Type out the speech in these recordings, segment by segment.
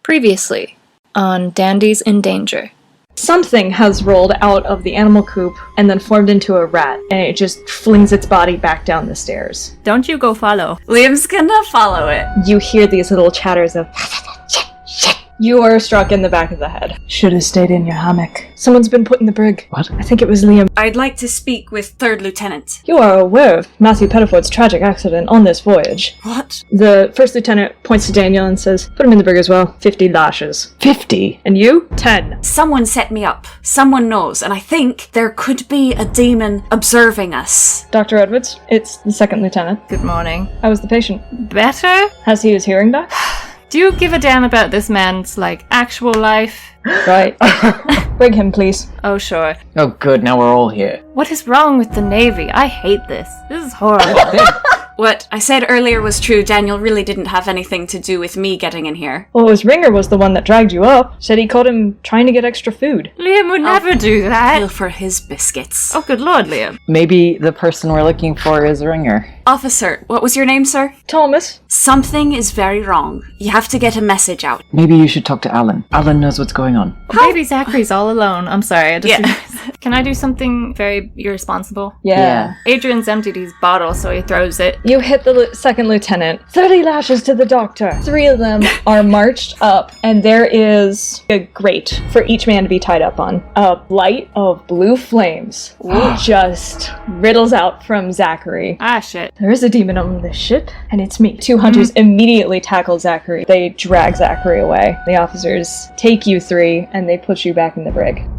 Previously, on Dandies in Danger. Something has rolled out of the animal coop and then formed into a rat, and it just flings its body back down the stairs. Don't you go follow. Liam's gonna follow it. You hear these little chatters of You are struck in the back of the head. Should have stayed in your hammock. Someone's been put in the brig. What? I think it was Liam. I'd like to speak with 3rd Lieutenant. You are aware of Matthew Pettiford's tragic accident on this voyage. What? The 1st Lieutenant points to Daniel and says, put him in the brig as well. 50 lashes. 50? And you? 10. Someone set me up. Someone knows, and I think there could be a demon observing us. Dr. Edwards, it's the 2nd Lieutenant. Good morning. How was the patient? Better? Has he his hearing back? Do you give a damn about this man's, actual life? Right. Bring him, please. Oh, sure. Oh good, now we're all here. What is wrong with the Navy? I hate this. This is horrible. What I said earlier was true. Daniel really didn't have anything to do with me getting in here. Well, his ringer was the one that dragged you up. Said he caught him trying to get extra food. Liam would never do Feel that. for his biscuits. Oh, good lord, Liam. Maybe the person we're looking for is Ringer. Officer, what was your name, sir? Thomas. Something is very wrong. You have to get a message out. Maybe you should talk to Alan. Alan knows what's going on. Baby Zachary's all alone. I'm sorry. I just Yeah. Can I do something very irresponsible? Yeah. Adrian's emptied his bottle, so he throws it. You hit the 2nd Lieutenant. 30 lashes to the doctor. 3 of them are marched up, and there is a grate for each man to be tied up on. A light of blue flames just riddles out from Zachary. Ah, shit. There is a demon on this ship, and it's me. 2 hunters immediately tackle Zachary. They drag Zachary away. The officers take you 3, and they put you back in the brig.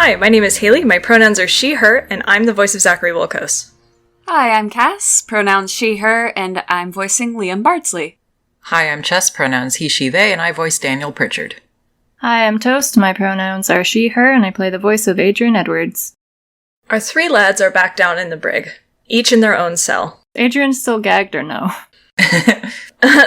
Hi, my name is Haley, my pronouns are she, her, and I'm the voice of Zachary Wilkos. Hi, I'm Cass. Pronouns she, her, and I'm voicing Liam Bardsley. Hi, I'm Chess, pronouns he, she, they, and I voice Daniel Pritchard. Hi, I'm Toast. My pronouns are she, her, and I play the voice of Adrian Edwards. Our 3 lads are back down in the brig, each in their own cell. Adrian's still gagged or no?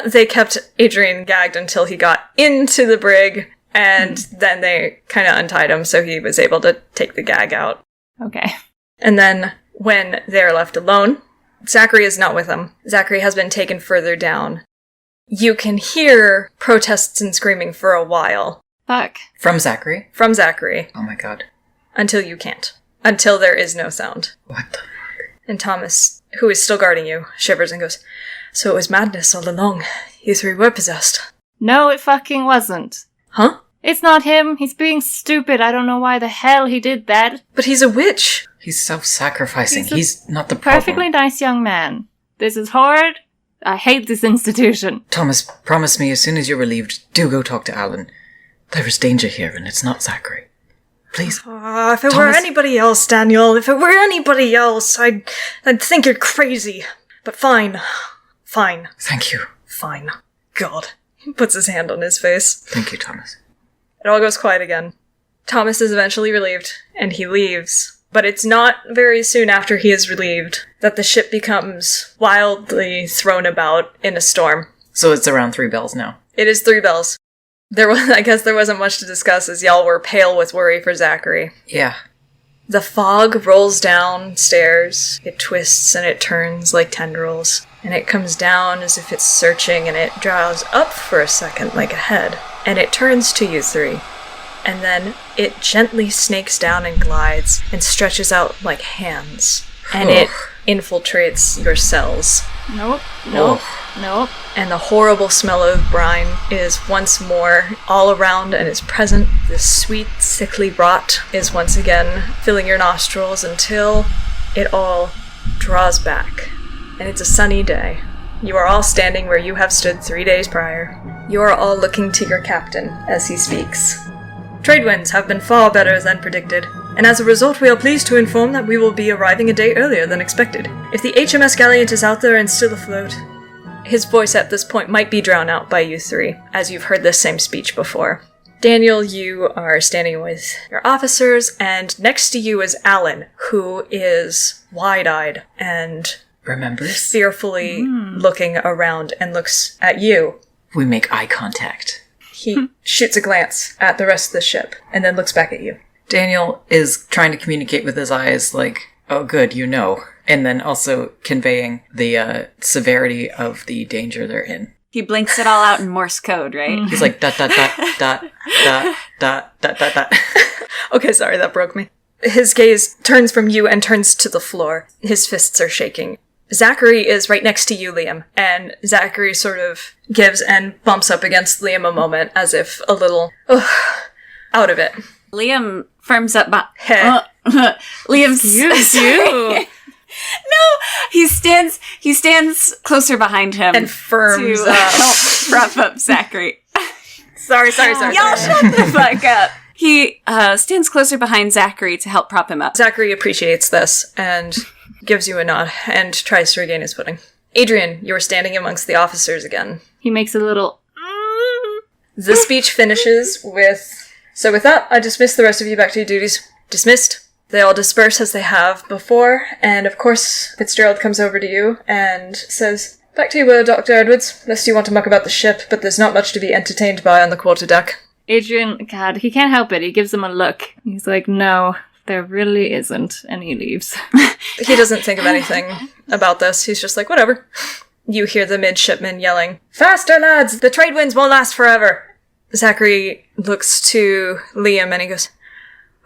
They kept Adrian gagged until he got into the brig, and then they kind of untied him so he was able to take the gag out. Okay. And then, when they're left alone, Zachary is not with them. Zachary has been taken further down. You can hear protests and screaming for a while. Fuck. From Zachary? From Zachary. Oh my god. Until you can't. Until there is no sound. What the fuck? And Thomas, who is still guarding you, shivers and goes, "So it was madness all along. You 3 were possessed." No, it fucking wasn't. Huh? It's not him. He's being stupid. I don't know why the hell he did that. But he's a witch. He's self-sacrificing. He's a He's not the problem. Perfectly nice young man. This is horrid. I hate this institution. Thomas, promise me as soon as you're relieved, do go talk to Alan. There is danger here, and it's not Zachary. Please. If it were Thomas? anybody else, Daniel, if it were anybody else, I'd think you're crazy. But fine. Fine. Thank you. Fine. God. He puts his hand on his face. Thank you, Thomas. It all goes quiet again. Thomas is eventually relieved, and he leaves. But it's not very soon after he is relieved that the ship becomes wildly thrown about in a storm. So it's around 3 bells now. It is 3 bells. I guess there wasn't much to discuss as y'all were pale with worry for Zachary. Yeah. The fog rolls downstairs. It twists and it turns like tendrils. And it comes down as if it's searching, and it draws up for a second like a head. And it turns to you 3. And then it gently snakes down and glides and stretches out like hands. And it infiltrates your cells. Nope. And the horrible smell of brine is once more all around and is present. The sweet, sickly rot is once again filling your nostrils until it all draws back. And it's a sunny day. You are all standing where you have stood 3 days prior. You are all looking to your captain as he speaks. Trade winds have been far better than predicted. and as a result we are pleased to inform that we will be arriving a day earlier than expected. If the HMS Galliant is out there and still afloat..." His voice at this point might be drowned out by you three, as you've heard this same speech before. Daniel, you are standing with your officers, and next to you is Alan, who is wide-eyed and Remembers? fearfully looking around and looks at you. We make eye contact. He shoots a glance at the rest of the ship, and then looks back at you. Daniel is trying to communicate with his eyes, like, "Oh, good, you know," and then also conveying the severity of the danger they're in. He blinks it all out in Morse code, right? He's like, dot, dot, dot, dot, dot, dot, dot, dot, dot. Okay, sorry, that broke me. His gaze turns from you and turns to the floor. His fists are shaking. Zachary is right next to you, Liam, and Zachary sort of gives and bumps up against Liam a moment, as if a little, out of it. Liam firms up. Heh. Liam's Excuse you. No, he stands closer behind him And firms to up. help prop up Zachary. Sorry. Y'all shut the fuck up. He stands closer behind Zachary to help prop him up. Zachary appreciates this and gives you a nod and tries to regain his footing. Adrian, you are standing amongst the officers again. He makes a little. The speech finishes with, "So with that, I dismiss the rest of you back to your duties." Dismissed. They all disperse as they have before, and of course, Fitzgerald comes over to you and says, "Back to you, Dr. Edwards, unless you want to muck about the ship, but there's not much to be entertained by on the quarterdeck." Adrian, God, he can't help it. He gives him a look. He's like, "No, there really isn't," and he leaves. He doesn't think of anything about this. He's just like, whatever. You hear the midshipman yelling, "Faster, lads! The trade winds won't last forever!" Zachary looks to Liam and he goes,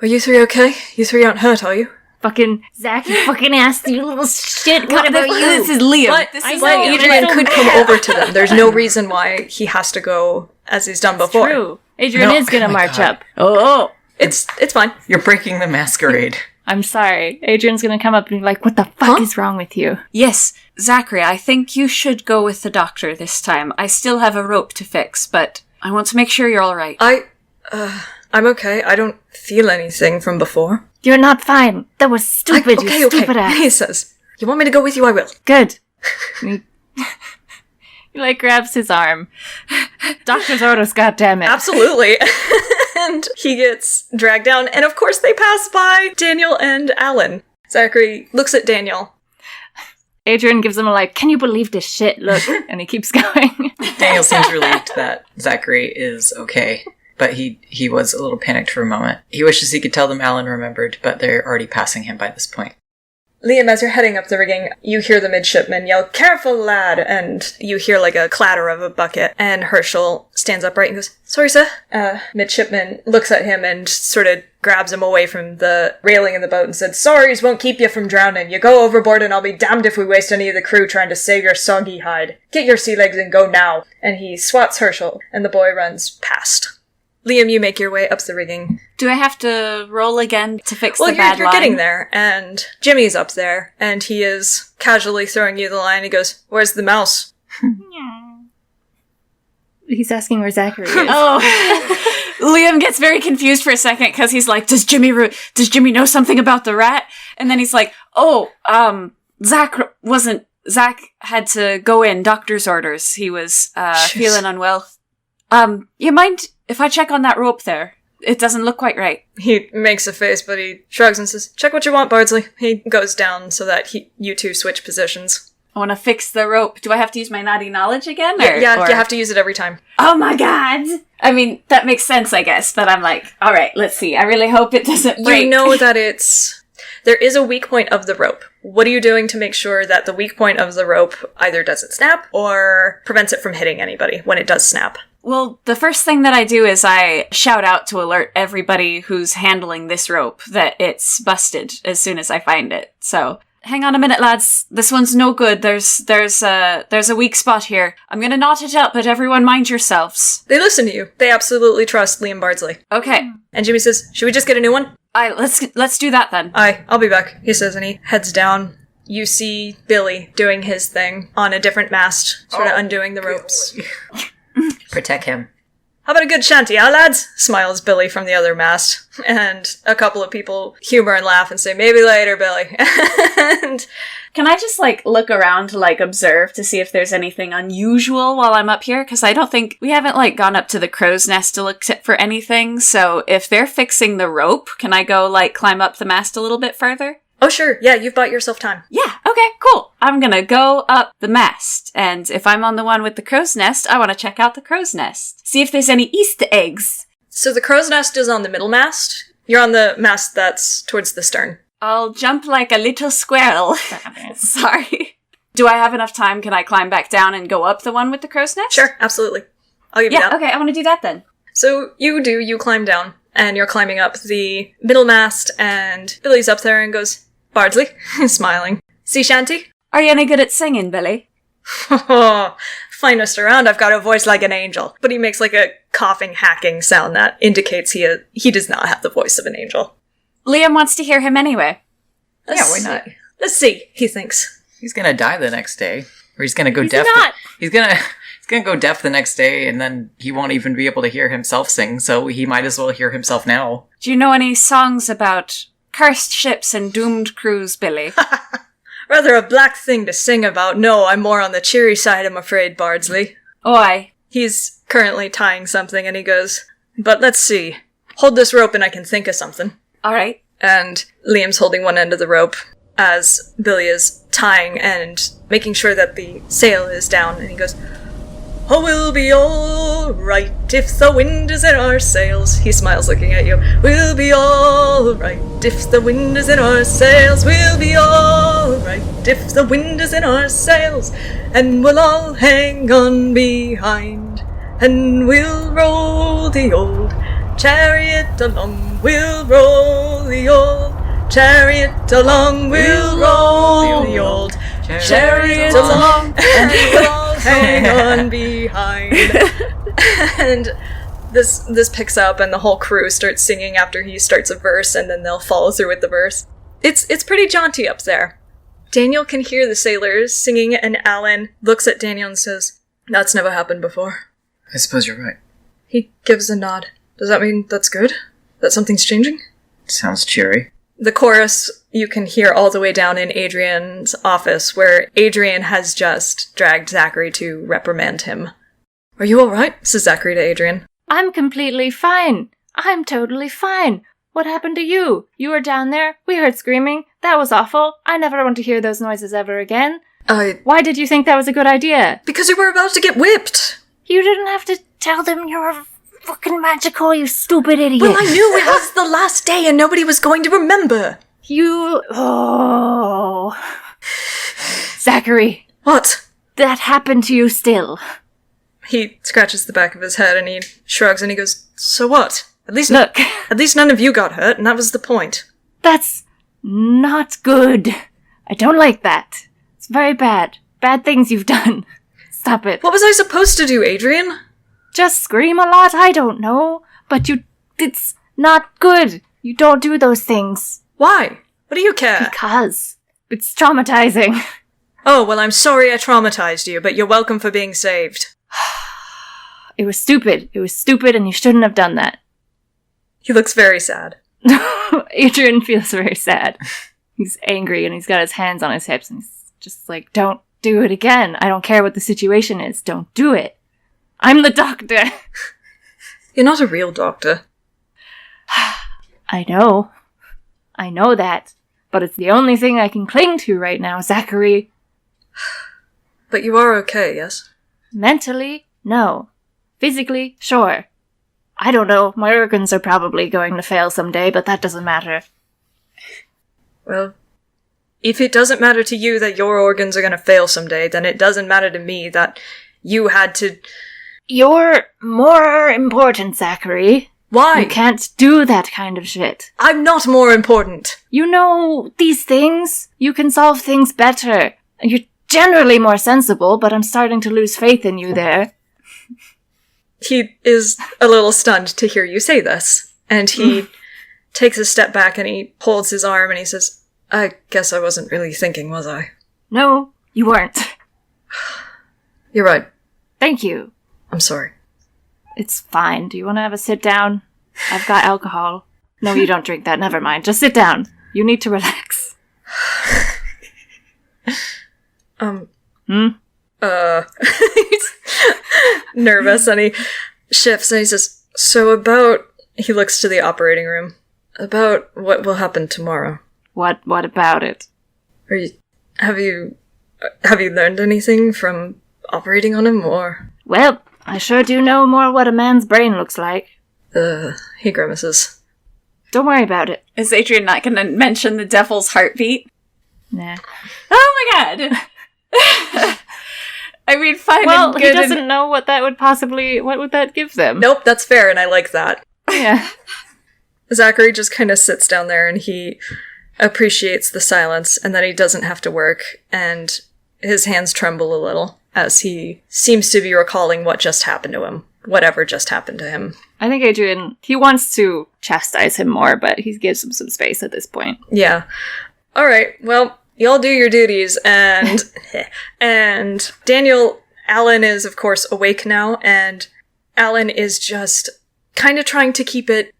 "Are you three okay? You three aren't hurt, are you?" Fucking Zach, you fucking ass, you little shit. What about you? This is Liam. But, This is but know, Adrian I'm so could come mad. over to them. There's no reason why he has to go as he's done before. True. Adrian No, is gonna oh my march God. up. Oh, It's fine. You're breaking the masquerade. I'm sorry. Adrian's gonna come up and be like, "What the fuck is wrong with you?" Yes, Zachary, I think you should go with the doctor this time. I still have a rope to fix, but I want to make sure you're all right. I'm okay. I don't feel anything from before. You're not fine. That was stupid, you stupid ass. He says, "You want me to go with you? I will." Good. he, he, like, grabs his arm. Doctor's orders, goddammit. Absolutely. And he gets dragged down, and of course they pass by Daniel and Alan. Zachary looks at Daniel. Adrian gives him a like, "Can you believe this shit?" look, and he keeps going. Daniel seems relieved that Zachary is okay, but he was a little panicked for a moment. He wishes he could tell them Alan remembered, but they're already passing him by this point. Liam, as you're heading up the rigging, you hear the midshipman yell, "Careful, lad!" And you hear like a clatter of a bucket, and Herschel stands upright and goes, "Sorry, sir." Midshipman looks at him and sort of grabs him away from the railing of the boat and said, "Sorries won't keep you from drowning. You go overboard and I'll be damned if we waste any of the crew trying to save your soggy hide. Get your sea legs and go now." And he swats Herschel, and the boy runs past. Liam, you make your way up the rigging. Do I have to roll again to fix Well, the bad you're line? getting there, and Jimmy's up there, and he is casually throwing you the line. He goes, "Where's the mouse?" He's asking where Zachary is. Oh, Liam gets very confused for a second because he's like, does Jimmy know something about the rat? And then he's like, Zach had to go in, doctor's orders. He was, feeling unwell. You mind if I check on that rope there? It doesn't look quite right. He makes a face, but he shrugs and says, "Check what you want, Bardsley." He goes down so that you two switch positions. I want to fix the rope. Do I have to use my naughty knowledge again? Yeah, or- you have to use it every time. Oh my god! I mean, that makes sense, I guess, but I'm like, alright, let's see. I really hope it doesn't break. You know that there is a weak point of the rope. What are you doing to make sure that the weak point of the rope either doesn't snap or prevents it from hitting anybody when it does snap? Well, the first thing that I do is I shout out to alert everybody who's handling this rope that it's busted as soon as I find it. So, hang on a minute, lads. This one's no good. There's a weak spot here. I'm gonna knot it up, but everyone mind yourselves. They listen to you. They absolutely trust Liam Bardsley. Okay. And Jimmy says, "Should we just get a new one?" Let's do that then. I'll be back, he says, and he heads down. You see Billy doing his thing on a different mast, sort of undoing the ropes. Protect him. How about a good shanty, huh, lads? Smiles Billy from the other mast. And a couple of people humor and laugh and say, maybe later, Billy. And Can I just, look around to, observe to see if there's anything unusual while I'm up here? Because I don't think... We haven't, gone up to the crow's nest to look for anything, so if they're fixing the rope, can I go, climb up the mast a little bit further? oh, sure. Yeah, you've bought yourself time. Yeah, okay, cool. I'm gonna go up the mast, and if I'm on the one with the crow's nest, I want to check out the crow's nest. See if there's any Easter eggs. So the crow's nest is on the middle mast. You're on the mast that's towards the stern. I'll jump like a little squirrel. Sorry. Do I have enough time? Can I climb back down and go up the one with the crow's nest? Sure, absolutely. I'll give you that. Okay, I want to do that then. So you climb down, and you're climbing up the middle mast, and Billy's up there and goes, Bardsley, smiling. Sea shanty? Are you any good at singing, Billy? Finest around, I've got a voice like an angel. But he makes a coughing, hacking sound that indicates he does not have the voice of an angel. Liam wants to hear him anyway. Why not? Let's see, he thinks. He's gonna die the next day. Or he's gonna go He's deaf. not. He's gonna go deaf the next day, and then he won't even be able to hear himself sing, so he might as well hear himself now. Do you know any songs about cursed ships and doomed crews, Billy? Rather a black thing to sing about. No, I'm more on the cheery side, I'm afraid, Bardsley. Oi. He's currently tying something, and he goes, but let's see. Hold this rope and I can think of something. Alright. And Liam's holding one end of the rope as Billy is tying and making sure that the sail is down, and he goes, oh, we'll be all right if the wind is in our sails. He smiles looking at you. We'll be all right if the wind is in our sails. We'll be all right if the wind is in our sails. And we'll all hang on behind, and we'll roll the old chariot along. We'll roll the old chariot along. We'll roll the old chariot along, and we'll all hang on behind. And this picks up, and the whole crew starts singing after he starts a verse, and then they'll follow through with the verse. It's pretty jaunty up there. Daniel can hear the sailors singing, and Alan looks at Daniel and says, that's never happened before. I suppose you're right. He gives a nod. Does that mean that's good? That something's changing? Sounds cheery. The chorus you can hear all the way down in Adrian's office, where Adrian has just dragged Zachary to reprimand him. Are you alright? Says Zachary to Adrian. I'm completely fine. I'm totally fine. What happened to you? You were down there. We heard screaming. That was awful. I never want to hear those noises ever again. Why did you think that was a good idea? Because you were about to get whipped. You didn't have to tell them you were fucking magical, you stupid idiot. Well, I knew it was the last day and nobody was going to remember. Oh. Zachary. What? That happened to you still. He scratches the back of his head and he shrugs and he goes, so what? At least none of you got hurt, and that was the point. That's not good. I don't like that. It's very bad. Bad things you've done. Stop it. What was I supposed to do, Adrian? Just scream a lot? I don't know. But it's not good. You don't do those things. Why? What do you care? Because it's traumatizing. Oh, well, I'm sorry I traumatized you, but you're welcome for being saved. It was stupid. It was stupid, and you shouldn't have done that. He looks very sad. Adrian feels very sad. He's angry, and he's got his hands on his hips, and he's just like, don't do it again. I don't care what the situation is. Don't do it. I'm the doctor. You're not a real doctor. I know. I know that. But it's the only thing I can cling to right now, Zachary. But you are okay, yes? Mentally, no. Physically, sure. I don't know, my organs are probably going to fail someday, but that doesn't matter. Well, if it doesn't matter to you that your organs are going to fail someday, then it doesn't matter to me that you had to... You're more important, Zachary. Why? You can't do that kind of shit. I'm not more important. You know these things. You can solve things better. You're generally more sensible, but I'm starting to lose faith in you there. He is a little stunned to hear you say this, and he takes a step back and he holds his arm and he says, I guess I wasn't really thinking, was I? No, you weren't. You're right. Thank you. I'm sorry. It's fine. Do you want to have a sit down? I've got alcohol. No, you don't drink that. Never mind. Just sit down. You need to relax. He's nervous and he shifts and he says, so about, he looks to the operating room, about what will happen tomorrow. What about it? Have you learned anything from operating on him, or? Well, I sure do know more what a man's brain looks like. He grimaces. Don't worry about it. Is Adrian not going to mention the devil's heartbeat? Nah. Oh my god! I mean, fine. Well, and he good doesn't know what that would possibly... What would that give them? Nope, that's fair, and I like that. Yeah. Zachary just kind of sits down there and he appreciates the silence and that he doesn't have to work, and his hands tremble a little as he seems to be recalling what just happened to him. Whatever just happened to him. I think Adrian, he wants to chastise him more, but he gives him some space at this point. Yeah. Alright, well, y'all do your duties, and... and Daniel, Alan is, of course, awake now, and Alan is just kind of trying to keep it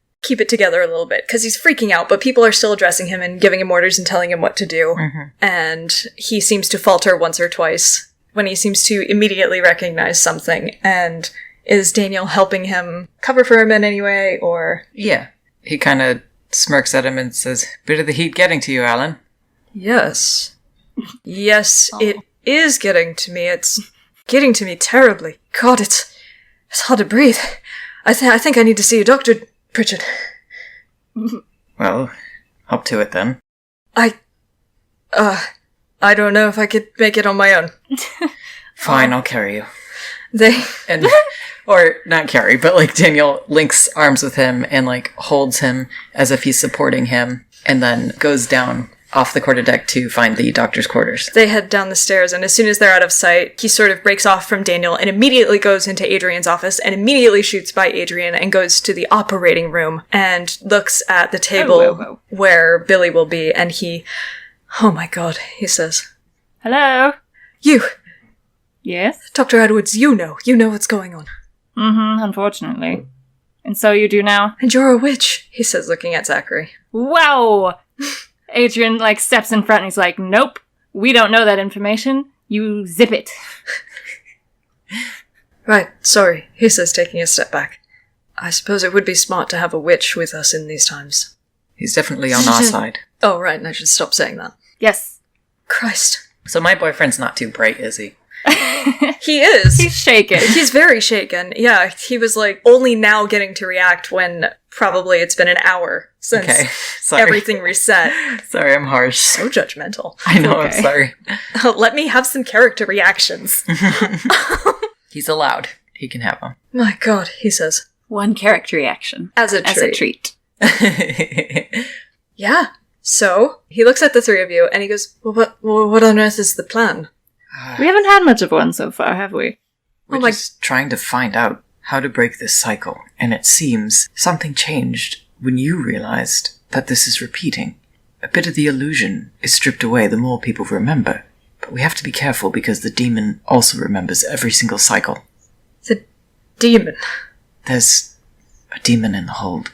together a little bit, because he's freaking out, but people are still addressing him and giving him orders and telling him what to do. Mm-hmm. And he seems to falter once or twice when he seems to immediately recognize something. And is Daniel helping him cover for him in any way, or? Yeah. He kind of smirks at him and says, bit of the heat getting to you, Alan. Yes. Yes, it is getting to me. It's getting to me terribly. God, it's hard to breathe. I think I need to see a doctor, Pritchard. Well, up to it then. I don't know if I could make it on my own. Fine, I'll carry you. They... And, or not carry, but like Daniel links arms with him and like holds him as if he's supporting him, and then goes down off the quarterdeck to find the doctor's quarters. They head down the stairs, and as soon as they're out of sight, he sort of breaks off from Daniel and immediately goes into Adrian's office and immediately shoots by Adrian and goes to the operating room and looks at the table where Billy will be, and he... Oh my god, he says. Hello? You! Yes? Dr. Edwards, you know what's going on. Mm-hmm, unfortunately. And so you do now? And you're a witch, he says, looking at Zachary. Wow! Adrian, steps in front and he's like, nope, we don't know that information. You zip it. Right, sorry, he says, taking a step back. I suppose it would be smart to have a witch with us in these times. He's definitely on our side. Oh, right, and I should stop saying that. Yes. Christ. So my boyfriend's not too bright, is he? He is. He's shaken. He's very shaken. Yeah, he was only now getting to react when probably it's been an hour since everything reset. Sorry, I'm harsh. So judgmental. I know, Okay. I'm sorry. Let me have some character reactions. He's allowed. He can have them. My god, he says. One character reaction. As a treat. Yeah. So, he looks at the three of you and he goes, well, what on earth is the plan? We haven't had much of one so far, have we? We're just trying to find out how to break this cycle, and it seems something changed when you realized that this is repeating. A bit of the illusion is stripped away the more people remember, but we have to be careful because the demon also remembers every single cycle. The demon? There's a demon in the hold.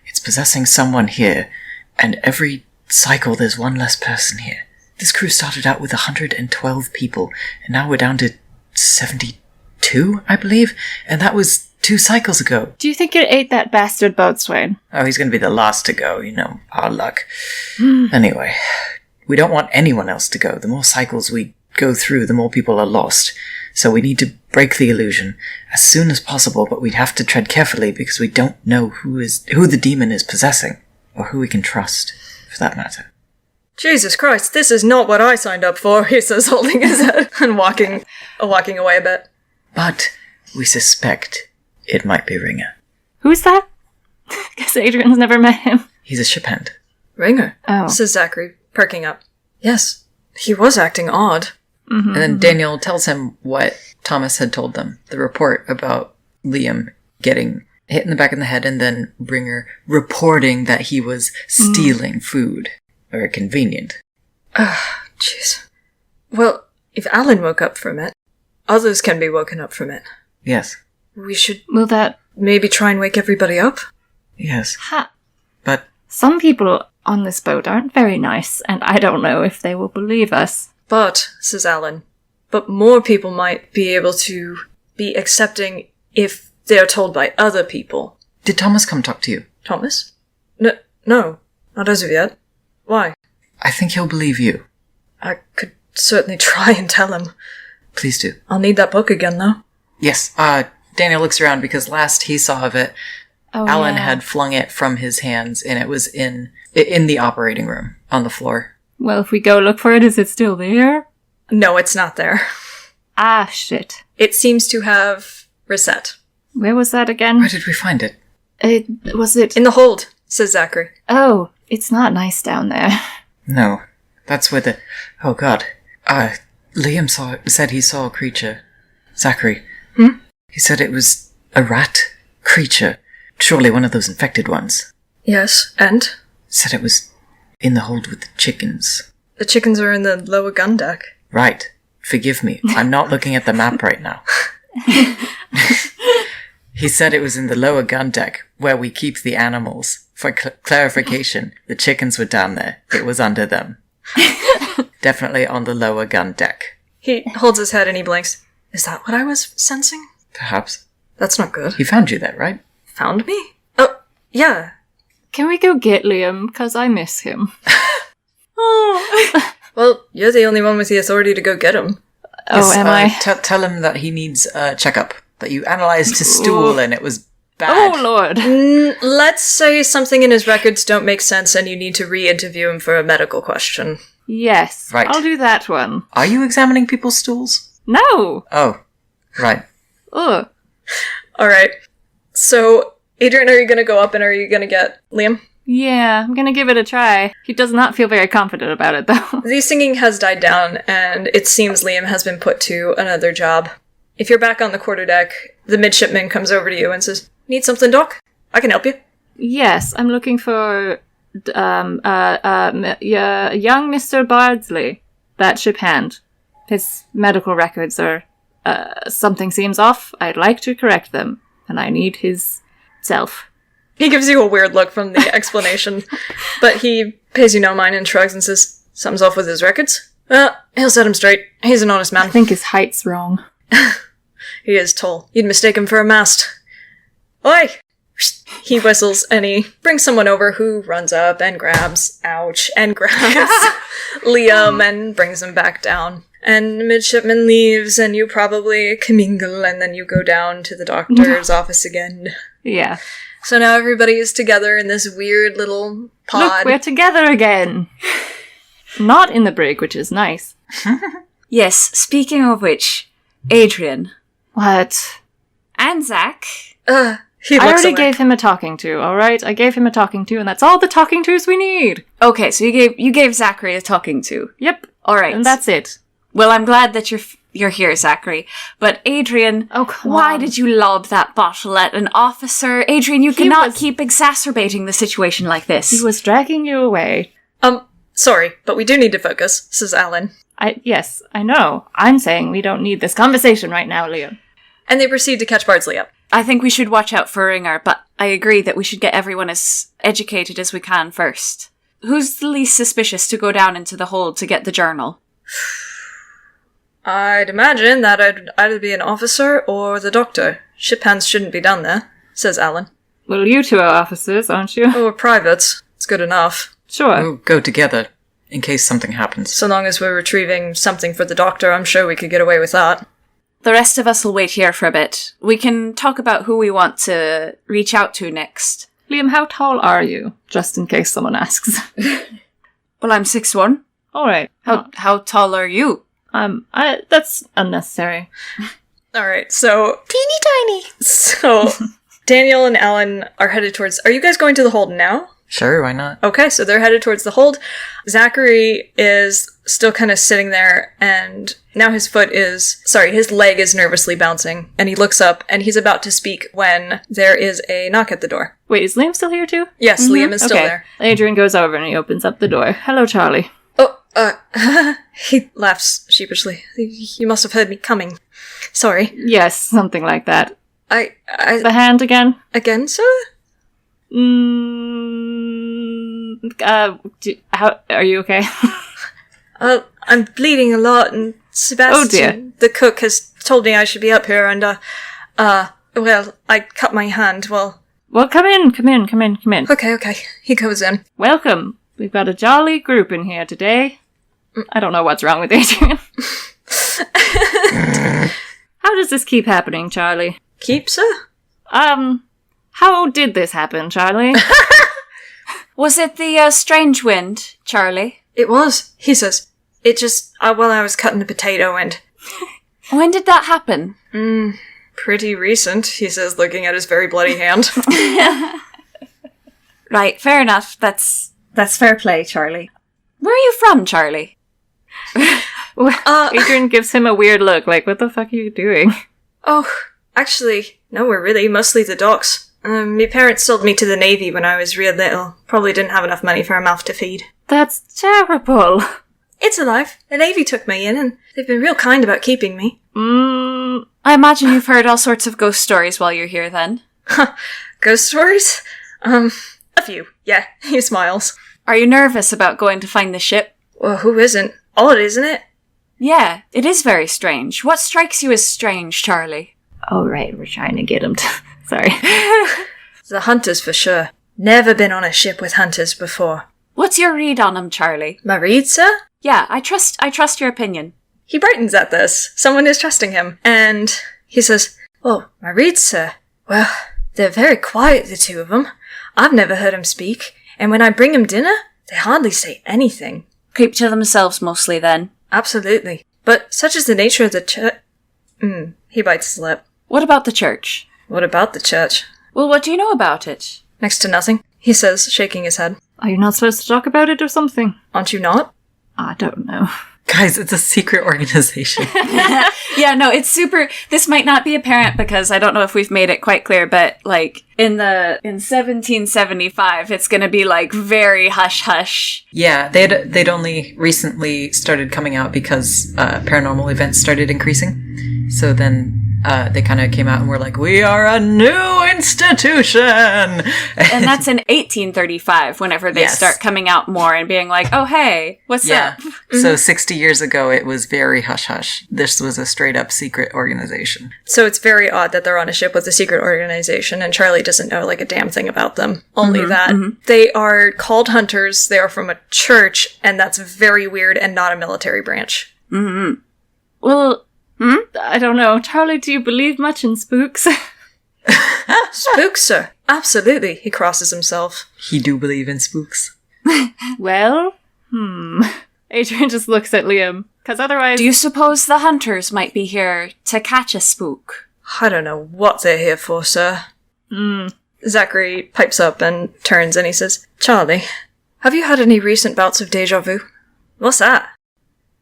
It's possessing someone here, and every cycle there's one less person here. This crew started out with 112 people, and now we're down to 72, I believe? And that was 2 cycles ago. Do you think it ate that bastard boatswain? Oh, he's going to be the last to go, our luck. Anyway, we don't want anyone else to go. The more cycles we go through, the more people are lost. So we need to break the illusion as soon as possible, but we'd have to tread carefully because we don't know who the demon is possessing, or who we can trust, for that matter. Jesus Christ, this is not what I signed up for, he says, holding his head and walking away a bit. But we suspect it might be Ringer. Who's that? Guess Adrian's never met him. He's a shiphand. Ringer, Oh. says Zachary, perking up. Yes, he was acting odd. Mm-hmm. And then Daniel tells him what Thomas had told them. The report about Liam getting hit in the back of the head and then Ringer reporting that he was stealing food. Very convenient. Jeez. Well, if Alan woke up from it, others can be woken up from it. Yes. We should... Will that maybe try and wake everybody up? Yes. Ha. But Some people on this boat aren't very nice, and I don't know if they will believe us. But, says Alan, but more people might be able to be accepting if they are told by other people. did Thomas come talk to you? Thomas? No, not as of yet. Why? I think he'll believe you. I could certainly try and tell him. Please do. I'll need that book again, though. Yes, Daniel looks around because last he saw of it, Oh, Alan yeah. had flung it from his hands, and it was in the operating room on the floor. Well, if we go look for it, is it still there? No, it's not there. Ah, shit. It seems to have reset. Where was that again? Where did we find it? Was it... In the hold, says Zachary. Oh, it's not nice down there. No, that's where the... Oh, God. Liam said he saw a creature. Zachary. He said it was a rat creature. Surely one of those infected ones. Yes, and? Said it was in the hold with the chickens. The chickens are in the lower gun deck. Right. Forgive me. I'm not looking at the map right now. He said it was in the lower gun deck, where we keep the animals. For clarification, the chickens were down there. It was under them. Definitely on the lower gun deck. He holds his head and he blinks. Is that what I was sensing? Perhaps. That's not good. He found you there, right? Found me? Oh, yeah. Can we go get Liam? Because I miss him. Well, you're the only one with the authority to go get him. Oh, am I? Tell him that he needs a checkup. That you analyzed his stool and it was bad. Oh, Lord. Let's say something in his records don't make sense and you need to re-interview him for a medical question. Yes. Right. I'll do that one. Are you examining people's stools? No. Oh, right. Ugh. Alright. So, Adrian, are you gonna go up and are you gonna get Liam? Yeah, I'm gonna give it a try. He does not feel very confident about it, though. The singing has died down, and it seems Liam has been put to another job. If you're back on the quarterdeck, the midshipman comes over to you and says, "Need something, Doc? I can help you." Yes, I'm looking for young Mr. Bardsley, that ship hand. His medical records are something seems off. I'd like to correct them, and I need his self. He gives you a weird look from the explanation, but he pays you no mind and shrugs and says, "Something's off with his records? Well, he'll set him straight. He's an honest I man." think his height's wrong. He is tall. You'd mistake him for a mast. Oi! He whistles and he brings someone over who runs up and grabs, and grabs Liam and brings him back down. And the midshipman leaves and you probably commingle and then you go down to the doctor's office again. Yeah. So now everybody is together in this weird little pod. Look, we're together again. Not in the brig, which is nice. Yes, speaking of which, Adrian What? and Zach. He I looks already away. gave him a talking to, alright? I gave him a talking to, and that's all the talking tos we need. Okay, so you gave Zachary a talking to. Yep. All right, And that's it. Well, I'm glad that you're here, Zachary. But Adrian, Oh, come why on. did you lob that bottle at an officer? Adrian, you He cannot was- keep exacerbating the situation like this. He was dragging you away. Sorry, but we do need to focus, says Alan. Yes, I know. I'm saying we don't need this conversation right now, Liam. And they proceed to catch Bardsley up. I think we should watch out for Ringer, but I agree that we should get everyone as educated as we can first. Who's the least suspicious to go down into the hold to get the journal? I'd imagine that I'd either be an officer or the doctor. Ship hands shouldn't be down there, says Alan. Well, you two are officers, aren't you? Oh, we're privates. It's good enough. Sure. We'll go together in case something happens. So long as we're retrieving something for the doctor, I'm sure we could get away with that. The rest of us will wait here for a bit. We can talk about who we want to reach out to next. Liam, how tall are you? Just in case someone asks. Well, I'm 6'1". Alright. How tall are you? That's unnecessary. Alright, so... Teeny tiny! So, Daniel and Alan are headed towards... Are you guys going to the hold now? Sure, why not? Okay, so they're headed towards the hold. Zachary is still kind of sitting there, and now his leg is nervously bouncing, and he looks up, and he's about to speak when there is a knock at the door. Wait, is Liam still here too? Yes, Liam is still Okay. there. Adrian goes over and he opens up the door. Hello, Charlie. Oh, he laughs sheepishly. You must have heard me coming. Sorry. Yes, something like that. I The hand again. again, sir? How are you okay? I'm bleeding a lot, and Sebastian, the cook, has told me I should be up here, and, well, I cut my hand, well... Well, come in. Okay, he goes in. Welcome. We've got a jolly group in here today. I don't know what's wrong with Adrian. How does this keep happening, Charlie? Keep, sir? How did this happen, Charlie? Was it the strange wind, Charlie? It was, he says. It just, while I was cutting the potato, and... When did that happen? Pretty recent, he says, looking at his very bloody hand. Right, fair enough. That's fair play, Charlie. Where are you from, Charlie? Adrian gives him a weird look, like, what the fuck are you doing? Oh, actually, nowhere really, mostly the docks. My parents sold me to the Navy when I was real little. Probably didn't have enough money for a mouth to feed. That's terrible. It's alive. The Navy took me in, and they've been real kind about keeping me. I imagine you've heard all sorts of ghost stories while you're here, then. Ghost stories? A few, yeah. He smiles. Are you nervous about going to find the ship? Well, who isn't? Odd, isn't it? Yeah, it is very strange. What strikes you as strange, Charlie? Oh, right, we're trying to get him to... Sorry. The hunters, for sure. Never been on a ship with hunters before. What's your read on him, Charlie? My read, sir? Yeah, I trust your opinion. He brightens at this. Someone is trusting him. And he says, "Oh, my read, sir? Well, they're very quiet, the two of them. I've never heard 'em speak. And when I bring 'em dinner, they hardly say anything." Keep to themselves mostly, then. Absolutely. But such is the nature of the church... He bites his lip. What about the church? What about the church? Well, what do you know about it? Next to nothing, he says, shaking his head. Are you not supposed to talk about it or something? Aren't you not? I don't know. Guys, it's a secret organization. Yeah, no, it's super... This might not be apparent because I don't know if we've made it quite clear, but, like, in 1775, it's gonna be, like, very hush-hush. Yeah, they'd only recently started coming out because paranormal events started increasing. So then they kind of came out and were like, we are a new institution! And that's in 1835, whenever they start coming out more and being like, oh, hey, what's up? So 60 years ago, it was very hush-hush. This was a straight-up secret organization. So it's very odd that they're on a ship with a secret organization and Charlie doesn't know, like, a damn thing about them. Only that. They are called hunters, they are from a church, and that's very weird and not a military branch. Well, I don't know. Charlie, do you believe much in spooks? Spooks, sir. Absolutely. He crosses himself. He do believe in spooks. Well, Adrian just looks at Liam, because otherwise... Do you suppose the hunters might be here to catch a spook? I don't know what they're here for, sir. Zachary pipes up and turns and he says, "Charlie, have you had any recent bouts of deja vu?" "What's that?"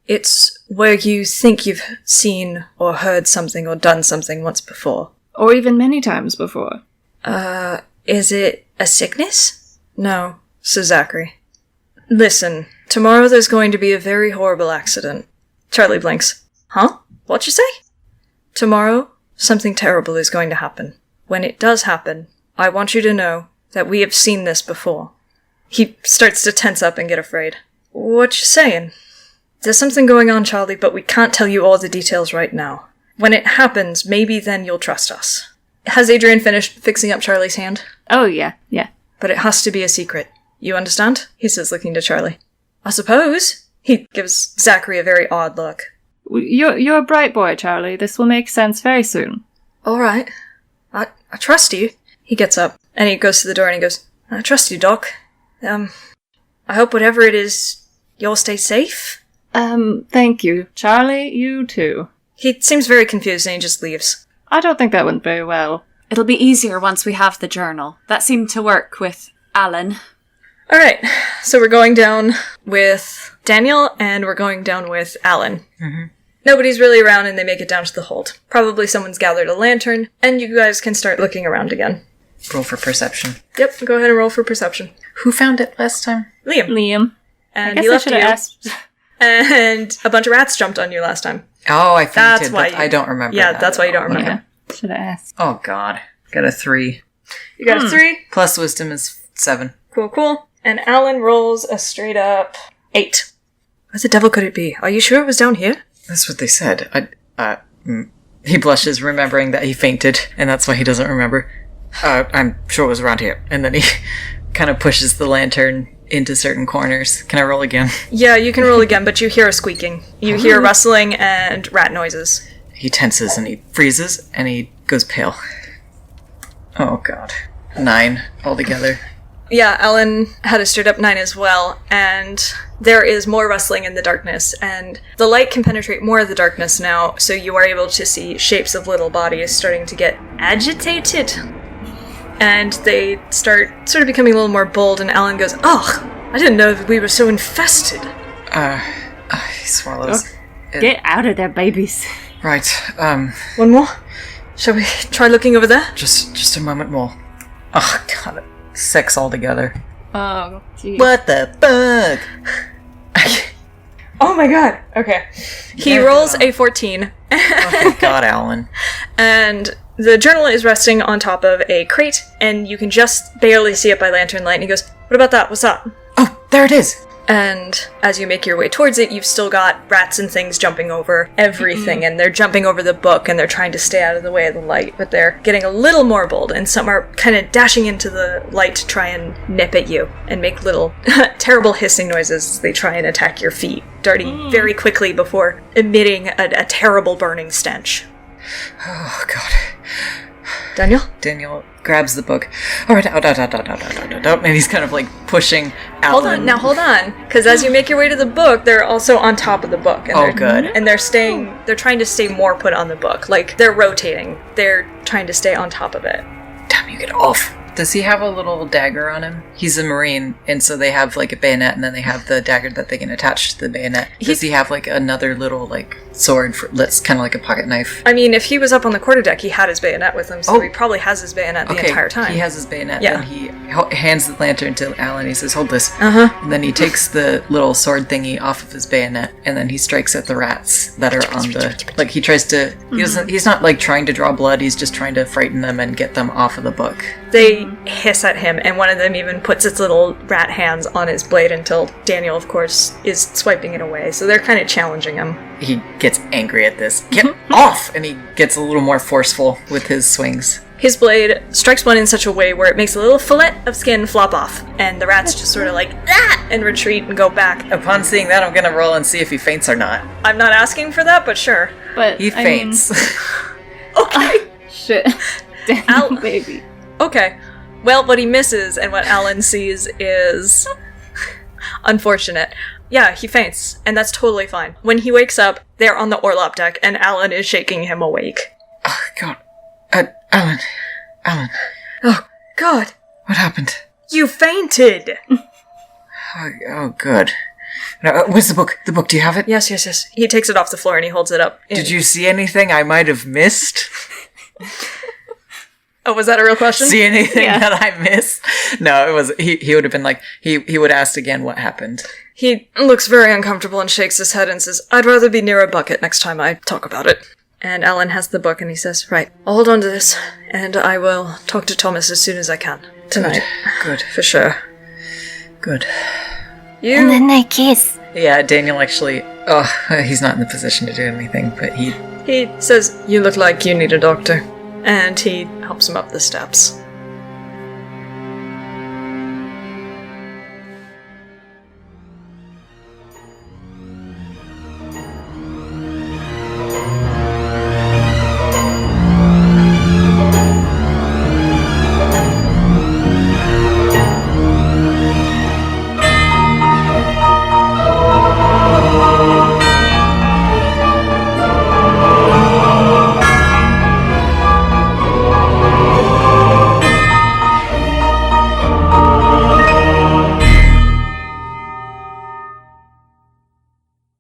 "It's where you think you've seen or heard something or done something once before." Or even many times before. Is it a sickness?" "No," says Zachary. "Listen, tomorrow there's going to be a very horrible accident." Charlie blinks. "Huh? What'd you say?" "Tomorrow, something terrible is going to happen. When it does happen, I want you to know that we have seen this before." He starts to tense up and get afraid. "What you saying?" "There's something going on, Charlie, but we can't tell you all the details right now. When it happens, maybe then you'll trust us." Has Adrian finished fixing up Charlie's hand? Oh, yeah. "But it has to be a secret. You understand?" he says, looking to Charlie. "I suppose." He gives Zachary a very odd look. You're a bright boy, Charlie. This will make sense very soon. "All right. I trust you." He gets up, and he goes to the door and he goes, "I trust you, Doc. I hope whatever it is, you'll stay safe." Thank you. Charlie, you too. He seems very confused and he just leaves. I don't think that went very well. It'll be easier once we have the journal. That seemed to work with Alan. Alright, so we're going down with Daniel and we're going down with Alan. Nobody's really around and they make it down to the hold. Probably someone's gathered a lantern, and you guys can start looking around again. Roll for perception. Yep, go ahead and roll for perception. Who found it last time? Liam. And I he guess I left should you. have asked. And a bunch of rats jumped on you last time. Oh, I fainted, That's why but I don't remember. Yeah, that that's at why you don't all. remember. Should have asked. Oh god. Got a 3. You got a 3? Plus wisdom is 7. Cool. And Alan rolls a straight up 8. What the devil could it be? Are you sure it was down here? That's what they said. He blushes, remembering that he fainted, and that's why he doesn't remember. I'm sure it was around here. And then he kind of pushes the lantern into certain corners. Can I roll again? Yeah, you can roll again, but you hear a squeaking. You hear rustling and rat noises. He tenses and he freezes and he goes pale. Oh god. 9 altogether. Yeah, Alan had a straight up 9 as well, and there is more rustling in the darkness, and the light can penetrate more of the darkness now, so you are able to see shapes of little bodies starting to get agitated. And they start sort of becoming a little more bold, and Alan goes, "Ugh, I didn't know that we were so infested." He swallows. Get out of there, babies. Right, One more? Shall we try looking over there? just a moment more. Oh god, 6 altogether. Oh, geez. What the fuck? Oh my god. Okay. He Yeah. rolls a 14. Oh god, Alan. And the journal is resting on top of a crate, and you can just barely see it by lantern light. And he goes, "What about that? What's that?" Oh, there it is! And as you make your way towards it, you've still got rats and things jumping over everything, and they're jumping over the book, and they're trying to stay out of the way of the light, but they're getting a little more bold, and some are kind of dashing into the light to try and nip at you, and make little terrible hissing noises as they try and attack your feet, darting very quickly before emitting a terrible burning stench. Oh god. Daniel? Daniel grabs the book. Alright, out, and he's kind of like pushing Alan. Hold on, because as you make your way to the book, they're also on top of the book. And Oh, they're, good. And they're trying to stay more put on the book. Like, they're rotating. They're trying to stay on top of it. Damn, you get off. Does he have a little dagger on him? He's a marine, and so they have like a bayonet, and then they have the dagger that they can attach to the bayonet. Does he have like another little like sword that's kind of like a pocket knife? I mean, if he was up on the quarterdeck, he had his bayonet with him, so Oh. he probably has his bayonet the entire time. He has his bayonet. Yeah. Then he hands the lantern to Alan. He says, "Hold this." Uh-huh. And then he takes the little sword thingy off of his bayonet, and then he strikes at the rats that are on the. Like he tries to. He doesn't. He's not like trying to draw blood. He's just trying to frighten them and get them off of the book. They hiss at him, and one of them even puts its little rat hands on his blade until Daniel, of course, is swiping it away. So they're kind of challenging him. He gets angry at this. Get off! And he gets a little more forceful with his swings. His blade strikes one in such a way where it makes a little fillet of skin flop off, and the rats just sort of like, ah! And retreat and go back. Upon seeing that, I'm gonna roll and see if he faints or not. I'm not asking for that, but sure. But He faints. Okay. Shit. Damn, Ow. baby. Okay. Well, what he misses and what Alan sees is unfortunate. Yeah, he faints, and that's totally fine. When he wakes up, they're on the Orlop deck, and Alan is shaking him awake. Oh, God. Alan. Oh, God. What happened? You fainted! Oh, good. Now, where's the book? The book, do you have it? Yes. He takes it off the floor and he holds it up. Did you see anything I might have missed? Oh, was that a real question? See anything Yeah. that I missed? No, it was. He would have been like he would ask again what happened. He looks very uncomfortable and shakes his head and says, "I'd rather be near a bucket next time I talk about it." And Alan has the book and he says, "Right, I'll hold on to this, and I will talk to Thomas as soon as I can. Tonight. Good. For sure." Good. You... then they kiss. Yeah, Daniel actually. Oh, he's not in the position to do anything, but he. He says, "You look like you need a doctor." And he helps him up the steps.